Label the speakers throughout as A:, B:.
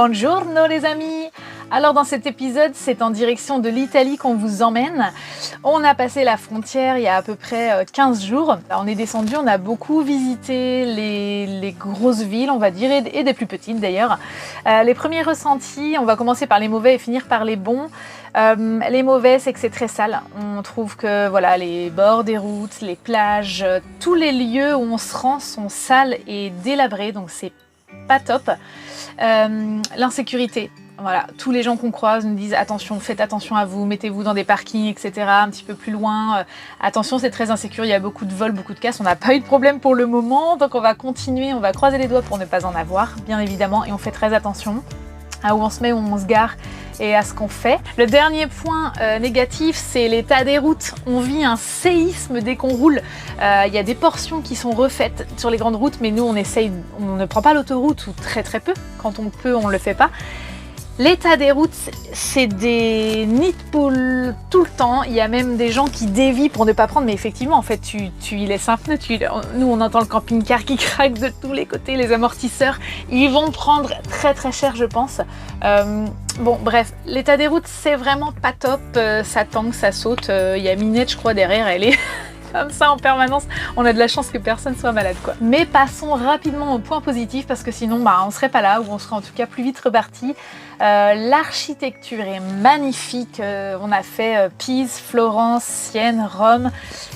A: Buongiorno les amis! Alors dans cet épisode, c'est en direction de l'Italie qu'on vous emmène. On a passé la frontière il y a à peu près 15 jours. Alors, on est descendu, on a beaucoup visité les grosses villes, on va dire, et des plus petites d'ailleurs. Les premiers ressentis, on va commencer par les mauvais et finir par les bons. Les mauvais, c'est que c'est très sale. On trouve que voilà, les bords des routes, les plages, tous les lieux où on se rend sont sales et délabrés, donc c'est pas top. L'insécurité. Voilà, tous les gens qu'on croise nous disent attention, faites attention à vous, mettez-vous dans des parkings, etc. Un petit peu plus loin. Attention, c'est très insécure, il y a beaucoup de vols, beaucoup de casses. On n'a pas eu de problème pour le moment, donc on va continuer, on va croiser les doigts pour ne pas en avoir, bien évidemment, et on fait très attention à où on se met, où on se gare et à ce qu'on fait. Le dernier point négatif, c'est l'état des routes. On vit un séisme dès qu'on roule. Il y a des portions qui sont refaites sur les grandes routes, mais nous on ne prend pas l'autoroute ou très très peu. Quand on peut, on ne le fait pas. L'état des routes, c'est des nids de poules tout le temps. Il y a même des gens qui dévient pour ne pas prendre, mais effectivement, en fait, tu y laisses un pneu. Nous, on entend le camping-car qui craque de tous les côtés, les amortisseurs. Ils vont prendre très très cher, je pense. Bon, bref, l'état des routes, c'est vraiment pas top. Ça tangue, ça saute. Il y a Minette, je crois, derrière, elle est... comme ça en permanence, on a de la chance que personne soit malade quoi. Mais passons rapidement au point positif parce que sinon on serait pas là ou on serait en tout cas plus vite reparti. L'architecture est magnifique, on a fait Pise, Florence, Sienne, Rome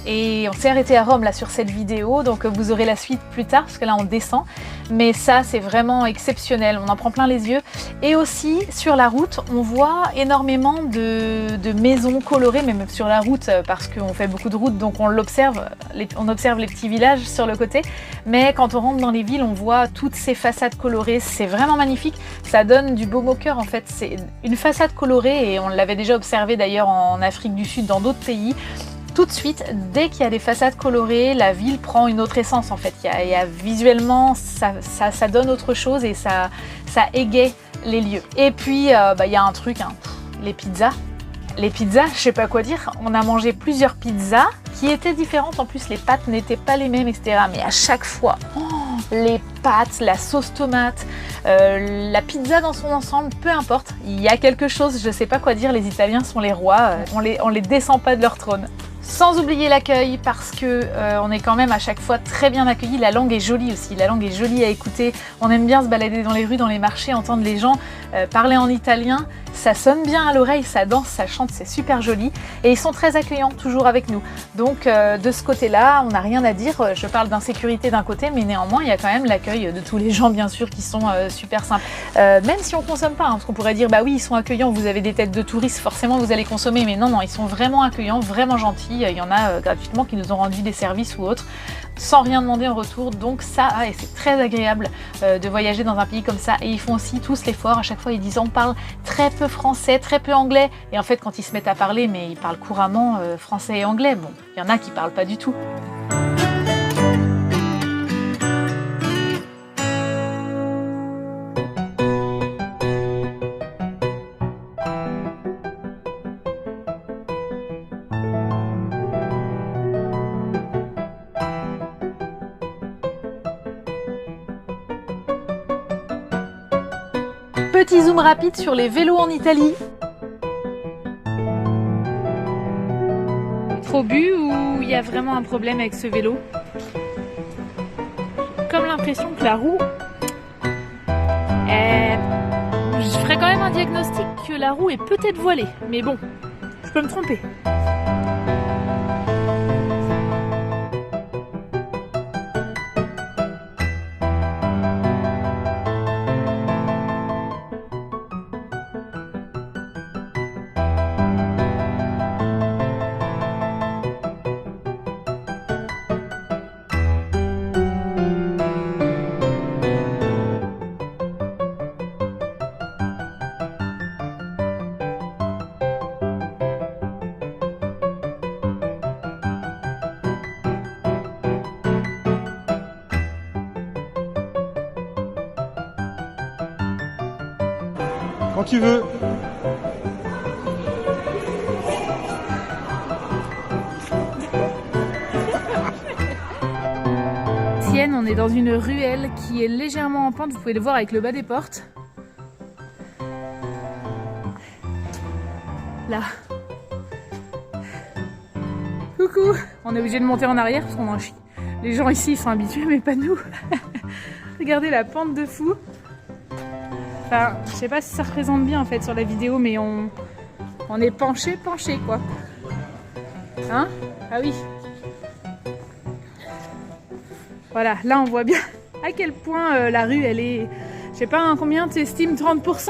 A: et on s'est arrêté à Rome là sur cette vidéo, donc vous aurez la suite plus tard parce que là on descend, mais ça c'est vraiment exceptionnel, on en prend plein les yeux. Et aussi sur la route on voit énormément de maisons colorées, même sur la route parce qu'on fait beaucoup de routes, donc on observe les petits villages sur le côté, mais quand on rentre dans les villes on voit toutes ces façades colorées, c'est vraiment magnifique, ça donne du baume au cœur en fait. C'est une façade colorée et on l'avait déjà observé d'ailleurs en Afrique du Sud, dans d'autres pays. Tout de suite, dès qu'il y a des façades colorées, la ville prend une autre essence en fait. Il y a visuellement, ça donne autre chose et ça égaye les lieux. Et puis, il y a un truc, les pizzas. Les pizzas, je sais pas quoi dire, on a mangé plusieurs pizzas qui étaient différentes, en plus les pâtes n'étaient pas les mêmes, etc. Mais à chaque fois, les pâtes, la sauce tomate, la pizza dans son ensemble, peu importe, il y a quelque chose, je sais pas quoi dire, les Italiens sont les rois, on les descend pas de leur trône. Sans oublier l'accueil parce que on est quand même à chaque fois très bien accueillis. La langue est jolie aussi, la langue est jolie à écouter. On aime bien se balader dans les rues, dans les marchés, entendre les gens parler en italien. Ça sonne bien à l'oreille, ça danse, ça chante, c'est super joli. Et ils sont très accueillants, toujours avec nous. Donc de ce côté-là, on n'a rien à dire. Je parle d'insécurité d'un côté, mais néanmoins, il y a quand même l'accueil de tous les gens, bien sûr, qui sont super sympas. Même si on ne consomme pas, parce qu'on pourrait dire, bah oui, ils sont accueillants, vous avez des têtes de touristes, forcément vous allez consommer. Mais non, ils sont vraiment accueillants, vraiment gentils. Il y en a gratuitement qui nous ont rendu des services ou autres, sans rien demander en retour. Donc ça, et c'est très agréable de voyager dans un pays comme ça. Et ils font aussi tous l'effort. À chaque fois, ils disent, on parle très peu français, très peu anglais. Et en fait, quand ils se mettent à parler, mais ils parlent couramment français et anglais. Bon, il y en a qui parlent pas du tout. Petit zoom rapide sur les vélos en Italie. Trop bu ou il y a vraiment un problème avec ce vélo? Comme l'impression que la roue... Je ferais quand même un diagnostic que la roue est peut-être voilée. Mais bon, je peux me tromper.
B: Quand tu veux.
A: Sienne, on est dans une ruelle qui est légèrement en pente, vous pouvez le voir avec le bas des portes. là. Coucou. On est obligé de monter en arrière parce qu'on en chie. Les gens ici ils sont habitués mais pas nous. Regardez la pente de fou. Enfin, je sais pas si ça représente bien en fait sur la vidéo, mais on est penché quoi. Hein? Ah oui. Voilà, là on voit bien à quel point la rue elle est... Je sais pas hein, combien tu estimes, 30%?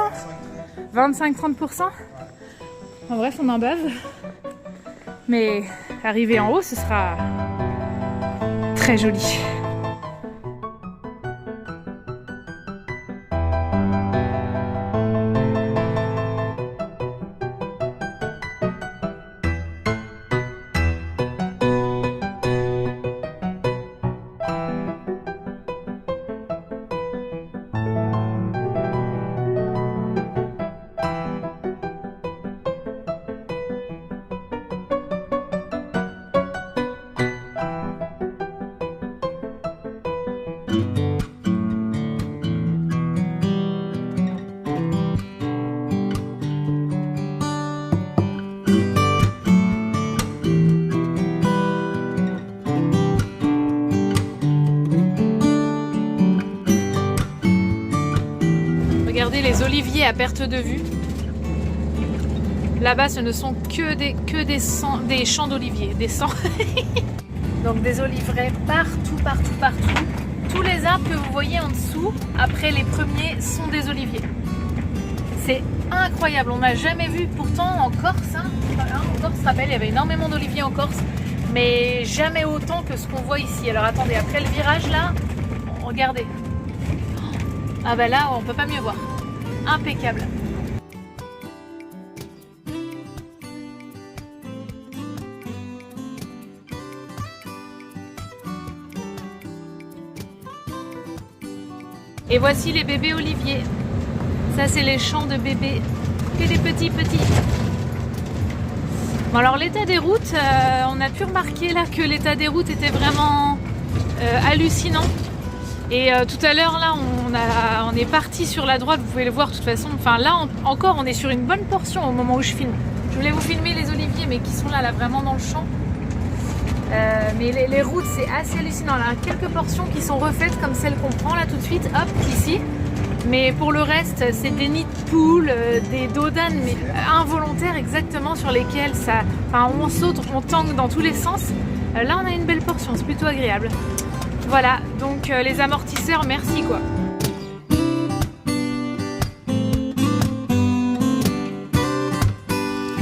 A: 25-30%? En bref, on en bave. Mais arriver en haut, ce sera très joli. Regardez les oliviers à perte de vue. Là-bas, ce ne sont que des champs d'oliviers, des Donc des oliveraies partout. Tous les arbres que vous voyez en dessous, après les premiers, sont des oliviers. C'est incroyable, on n'a jamais vu pourtant en Corse. En Corse, se rappelle, il y avait énormément d'oliviers en Corse, mais jamais autant que ce qu'on voit ici. Alors attendez, après le virage là, regardez. Ah bah là, on peut pas mieux voir. Impeccable. Et voici les bébés oliviers. Ça, c'est les champs de bébés. Que des petits. Bon, alors l'état des routes, on a pu remarquer là que l'état des routes était vraiment hallucinant. Et tout à l'heure là on est parti sur la droite, vous pouvez le voir de toute façon. Enfin là encore on est sur une bonne portion au moment où je filme. Je voulais vous filmer les oliviers mais qui sont là vraiment dans le champ. Mais les routes c'est assez hallucinant. Là, quelques portions qui sont refaites comme celle qu'on prend là tout de suite, hop, ici. Mais pour le reste c'est des nids de poules, des dodanes mais involontaires exactement sur lesquels ça, enfin, on saute, on tangue dans tous les sens. Là on a une belle portion, c'est plutôt agréable. Voilà, donc les amortisseurs, merci quoi.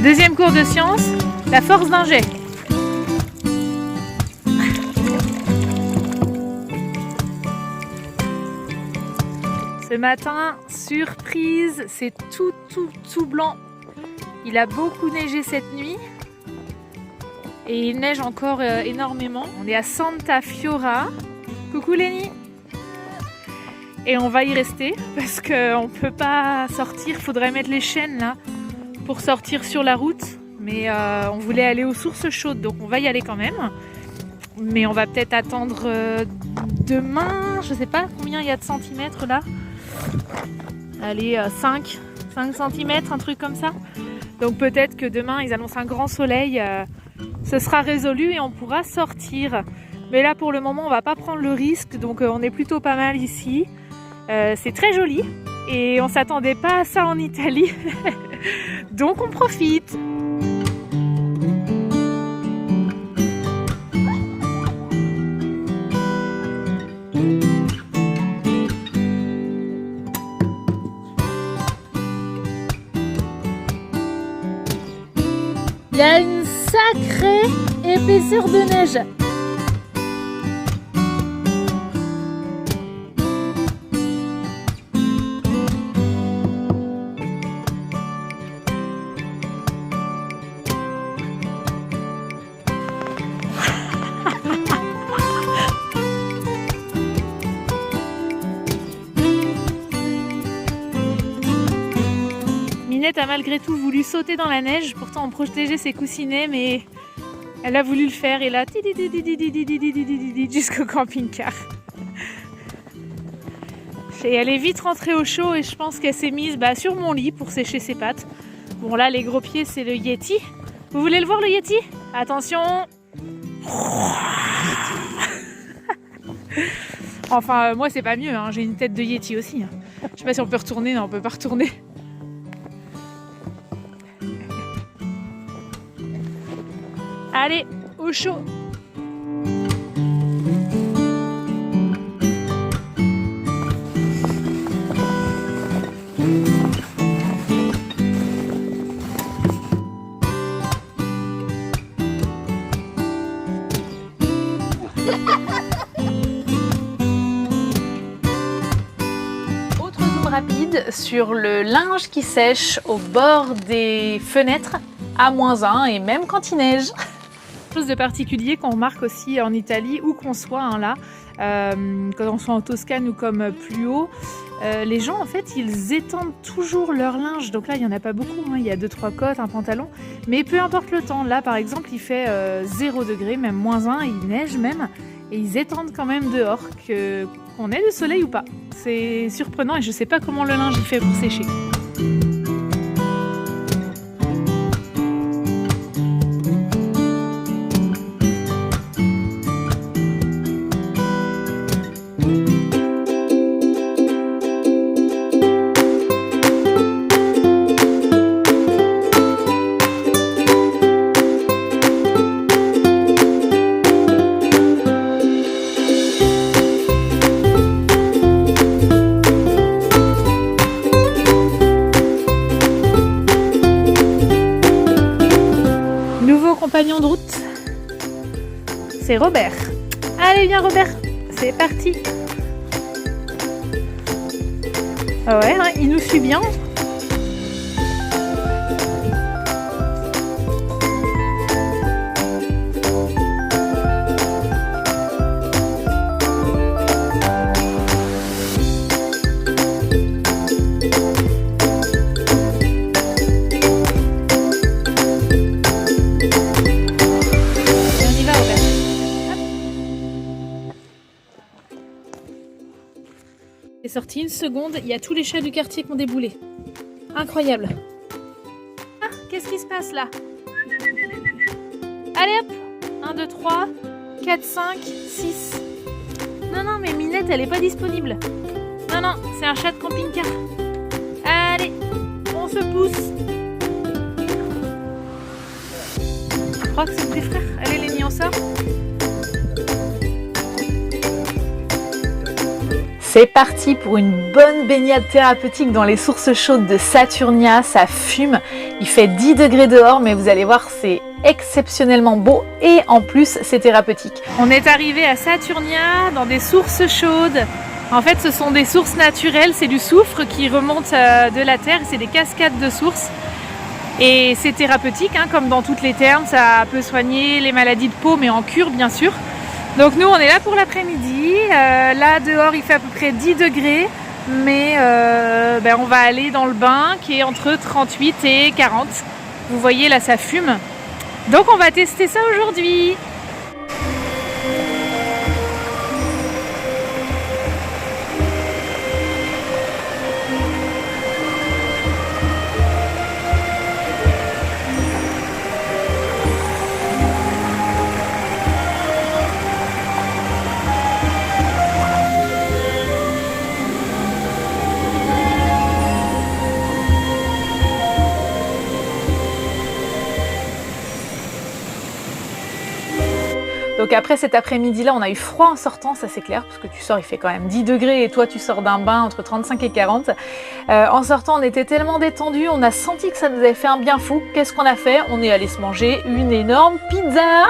A: Deuxième cours de science, la force d'un jet. Ce matin, surprise, c'est tout blanc. Il a beaucoup neigé cette nuit. Et il neige encore énormément. On est à Santa Fiora. Coucou Lénie. Et on va y rester parce qu'on ne peut pas sortir. Il faudrait mettre les chaînes là pour sortir sur la route. Mais on voulait aller aux sources chaudes, donc on va y aller quand même. Mais on va peut-être attendre demain. Je ne sais pas combien il y a de centimètres là. Allez, 5 cm, un truc comme ça. Donc peut-être que demain ils annoncent un grand soleil. Ce sera résolu et on pourra sortir. Mais là pour le moment on va pas prendre le risque, donc on est plutôt pas mal ici. C'est très joli et on s'attendait pas à ça en Italie. Donc on profite. Il y a une sacrée épaisseur de neige. Minette a malgré tout voulu sauter dans la neige, pourtant on protégeait ses coussinets, mais elle a voulu le faire et là, jusqu'au camping-car. Et elle est vite rentrée au chaud et je pense qu'elle s'est mise sur mon lit pour sécher ses pattes. Bon là, les gros pieds, c'est le Yeti. Vous voulez le voir, le Yeti? Attention. Enfin, moi, c'est pas mieux, hein. J'ai une tête de Yeti aussi. Hein. Je sais pas si on peut retourner. Non, on peut pas retourner. Allez, au chaud. Autre zoom rapide sur le linge qui sèche au bord des fenêtres à -1 et même quand il neige. Chose de particulier qu'on remarque aussi en Italie, où qu'on soit hein, là, quand on soit en Toscane ou comme plus haut, les gens en fait ils étendent toujours leur linge. Donc là il n'y en a pas beaucoup, hein. Il y a 2-3 cottes, un pantalon, mais peu importe le temps. Là par exemple il fait 0 degré, même -1, il neige même, et ils étendent quand même dehors, qu'on ait le soleil ou pas. C'est surprenant et je sais pas comment le linge il fait pour sécher. Compagnon de route, c'est Robert. Allez viens Robert, c'est parti. Ah ouais, hein, il nous suit bien. C'est sorti une seconde, il y a tous les chats du quartier qui ont déboulé. Incroyable. Ah, qu'est-ce qui se passe là? Allez hop, 1, 2, 3, 4, 5, 6. Non, non, mais Minette, elle est pas disponible. Non, non, c'est un chat de camping-car. Allez, on se pousse. Je crois que c'est tes frères. Allez, Lénie, on sort. C'est parti pour une bonne baignade thérapeutique dans les sources chaudes de Saturnia. Ça fume, il fait 10 degrés dehors, mais vous allez voir, c'est exceptionnellement beau et en plus, c'est thérapeutique. On est arrivé à Saturnia dans des sources chaudes. En fait, ce sont des sources naturelles, c'est du soufre qui remonte de la terre, c'est des cascades de sources. Et c'est thérapeutique, hein, comme dans toutes les thermes, ça peut soigner les maladies de peau, mais en cure bien sûr. Donc nous on est là pour l'après-midi, là dehors il fait à peu près 10 degrés, mais on va aller dans le bain qui est entre 38 et 40. Vous voyez là ça fume, donc on va tester ça aujourd'hui. Donc après cet après-midi-là, on a eu froid en sortant, ça c'est clair, parce que tu sors, il fait quand même 10 degrés et toi tu sors d'un bain entre 35 et 40. En sortant, on était tellement détendus, on a senti que ça nous avait fait un bien fou. Qu'est-ce qu'on a fait? On est allé se manger une énorme pizza.